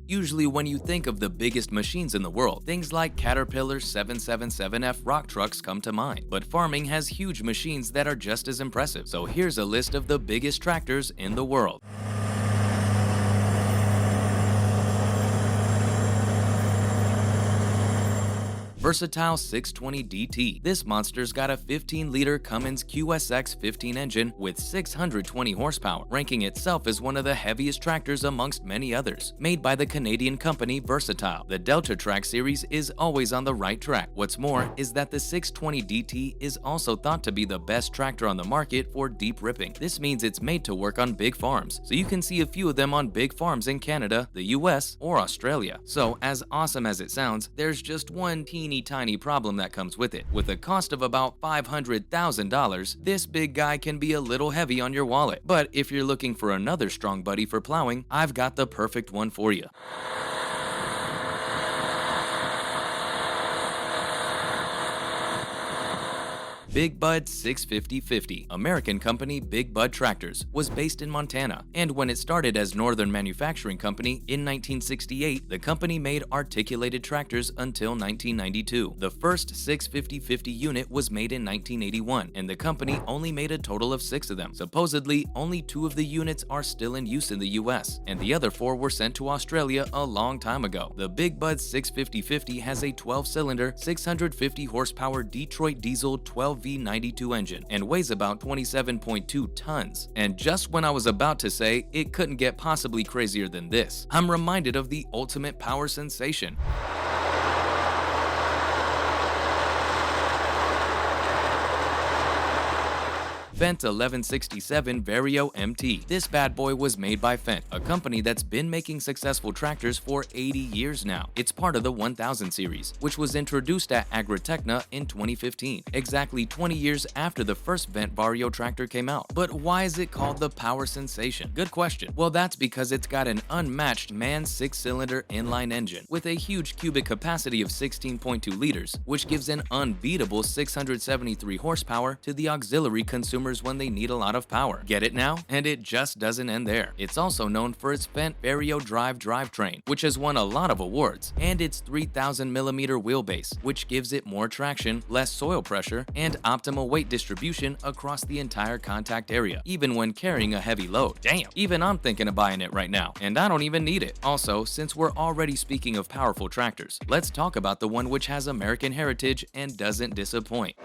Usually when you think of the biggest machines in the world, things like Caterpillar 777F rock trucks come to mind. But farming has huge machines that are just as impressive. So here's a list of the biggest tractors in the world. Versatile 620 DT. This monster's got a 15-liter Cummins QSX 15 engine with 620 horsepower, ranking itself as one of the heaviest tractors amongst many others. Made by the Canadian company Versatile, the DeltaTrack series is always on the right track. What's more is that the 620 DT is also thought to be the best tractor on the market for deep ripping. This means it's made to work on big farms, so you can see a few of them on big farms in Canada, the US, or Australia. So as awesome as it sounds, there's just one tiny problem that comes with it. With a cost of about $500,000, this big guy can be a little heavy on your wallet. But if you're looking for another strong buddy for plowing, I've got the perfect one for you. Big Bud 650/50, American company Big Bud Tractors, was based in Montana, and when it started as Northern Manufacturing Company in 1968, the company made articulated tractors until 1992. The first 650/50 unit was made in 1981, and the company only made a total of 6 of them. Supposedly, only 2 of the units are still in use in the US, and the other 4 were sent to Australia a long time ago. The Big Bud 650/50 has a 12-cylinder, 650 horsepower Detroit diesel 12V92 engine and weighs about 27.2 tons. And just when I was about to say it couldn't get possibly crazier than this, I'm reminded of the ultimate power sensation. Fendt 1167 Vario MT. This bad boy was made by Fendt, a company that's been making successful tractors for 80 years now. It's part of the 1000 series, which was introduced at Agritechna in 2015, exactly 20 years after the first Fendt Vario tractor came out. But why is it called the Power Sensation? Good question. Well, that's because it's got an unmatched MAN 6-cylinder inline engine with a huge cubic capacity of 16.2 liters, which gives an unbeatable 673 horsepower to the auxiliary consumers when they need a lot of power. Get it now? And it just doesn't end there. It's also known for its Fendt Vario Drive drivetrain, which has won a lot of awards, and its 3000mm wheelbase, which gives it more traction, less soil pressure, and optimal weight distribution across the entire contact area, even when carrying a heavy load. Damn! Even I'm thinking of buying it right now, and I don't even need it. Also, since we're already speaking of powerful tractors, let's talk about the one which has American heritage and doesn't disappoint.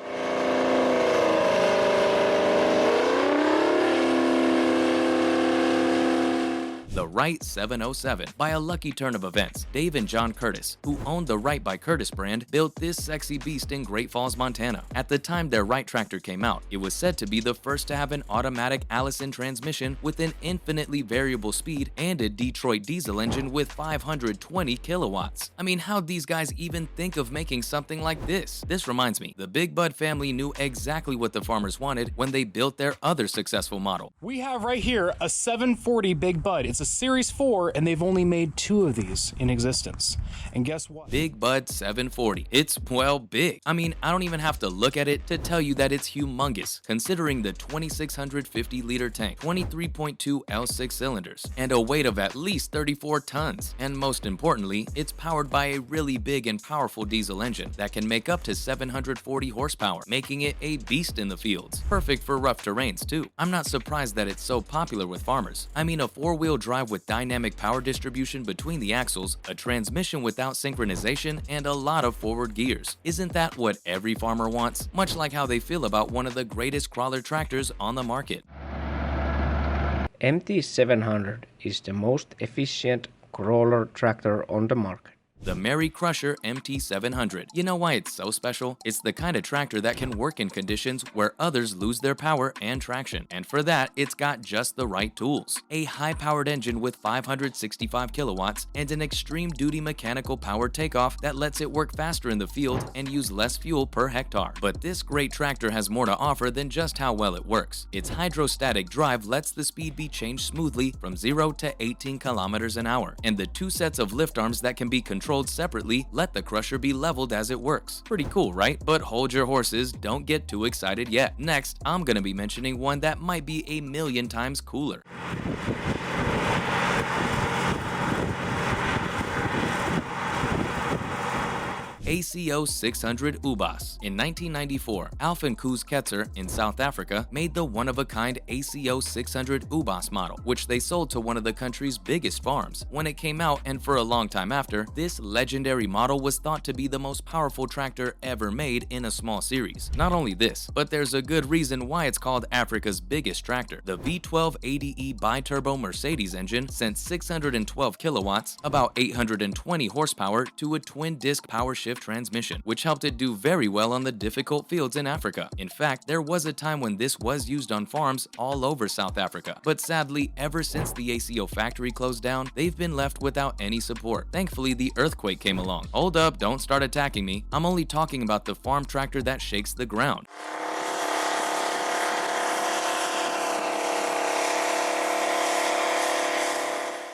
The Wright 707. By a lucky turn of events, Dave and John Curtis, who owned the Wright by Curtis brand, built this sexy beast in Great Falls, Montana. At the time their Wright tractor came out, it was said to be the first to have an automatic Allison transmission with an infinitely variable speed and a Detroit diesel engine with 520 kilowatts. I mean, how'd these guys even think of making something like this? This reminds me, the Big Bud family knew exactly what the farmers wanted when they built their other successful model. We have right here a 740 Big Bud. It's a Series 4, and they've only made 2 of these in existence. And guess what? Big Bud 740. It's, well, big. I mean, I don't even have to look at it to tell you that it's humongous, considering the 2650-liter tank, 23.2 L6 cylinders, and a weight of at least 34 tons. And most importantly, it's powered by a really big and powerful diesel engine that can make up to 740 horsepower, making it a beast in the fields. Perfect for rough terrains, too. I'm not surprised that it's so popular with farmers. I mean, a 4-wheel drive with dynamic power distribution between the axles, a transmission without synchronization, and a lot of forward gears. Isn't that what every farmer wants? Much like how they feel about one of the greatest crawler tractors on the market. MT700 is the most efficient crawler tractor on the market. The Mary Crusher MT700. You know why it's so special? It's the kind of tractor that can work in conditions where others lose their power and traction. And for that, it's got just the right tools. A high-powered engine with 565 kilowatts and an extreme-duty mechanical power takeoff that lets it work faster in the field and use less fuel per hectare. But this great tractor has more to offer than just how well it works. Its hydrostatic drive lets the speed be changed smoothly from 0 to 18 kilometers an hour. And the 2 sets of lift arms that can be controlled separately let the crusher be leveled as it works. Pretty cool, right? But hold your horses, don't get too excited yet. Next, I'm gonna be mentioning one that might be a million times cooler. ACO 600 Ubas. In 1994, Alphen Koos Ketzer in South Africa made the one-of-a-kind ACO 600 Ubas model, which they sold to one of the country's biggest farms. When it came out, and for a long time after, this legendary model was thought to be the most powerful tractor ever made in a small series. Not only this, but there's a good reason why it's called Africa's biggest tractor. The V12 ADE bi-turbo Mercedes engine sent 612 kilowatts, about 820 horsepower, to a twin-disc power shift transmission, which helped it do very well on the difficult fields in Africa. In fact, there was a time when this was used on farms all over South Africa. But sadly, ever since the ACO factory closed down, they've been left without any support. Thankfully, the earthquake came along. Hold up, don't start attacking me. I'm only talking about the farm tractor that shakes the ground.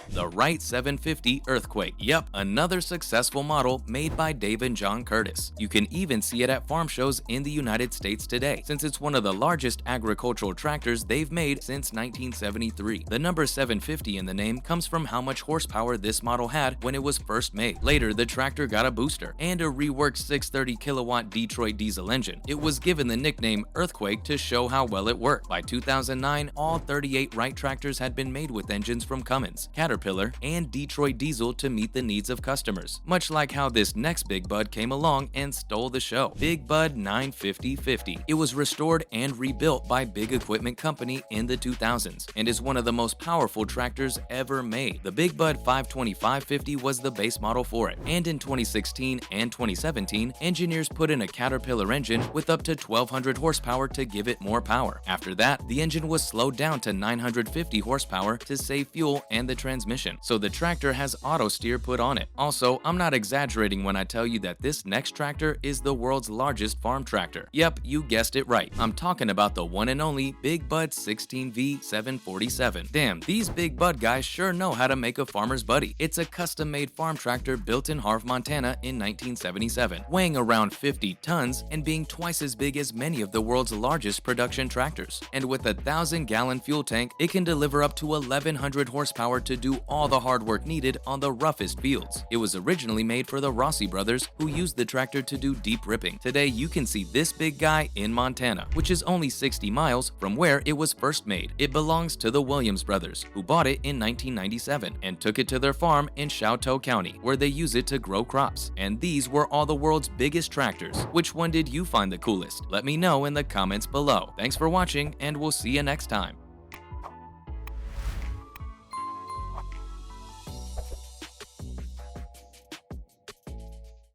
The Wright 750 Earthquake. Yep, another successful model made by Dave and John Curtis. You can even see it at farm shows in the United States today, since it's one of the largest agricultural tractors they've made since 1973. The number 750 in the name comes from how much horsepower this model had when it was first made. Later, the tractor got a booster and a reworked 630 kilowatt Detroit diesel engine. It was given the nickname Earthquake to show how well it worked. By 2009, all 38 Wright tractors had been made with engines from Cummins, Caterpillar, and Detroit Diesel to meet the needs of customers. Much like how this next Big Bud came along and stole the show. Big Bud 950/50. It was restored and rebuilt by Big Equipment Company in the 2000s and is one of the most powerful tractors ever made. The Big Bud 525/50 was the base model for it, and in 2016 and 2017, engineers put in a Caterpillar engine with up to 1200 horsepower to give it more power. After that, the engine was slowed down to 950 horsepower to save fuel and the transmission, so the tractor has auto steer put on it. Also, I'm not exaggerating when I tell you that this next tractor is the world's largest farm tractor. Yep, you guessed it right. I'm talking about the one and only Big Bud 16V 747. Damn, these Big Bud guys sure know how to make a farmer's buddy. It's a custom-made farm tractor built in Harve, Montana in 1977, weighing around 50 tons and being twice as big as many of the world's largest production tractors. And with a 1,000-gallon fuel tank, it can deliver up to 1,100 horsepower to do all the hard work needed on the roughest fields. It was originally made for the Rossi brothers, who used the tractor to do deep ripping. Today, you can see this big guy in Montana, which is only 60 miles from where it was first made. It belongs to the Williams brothers, who bought it in 1997 and took it to their farm in Chouteau County, where they use it to grow crops. And these were all the world's biggest tractors. Which one did you find the coolest? Let me know in the comments below. Thanks for watching, and we'll see you next time.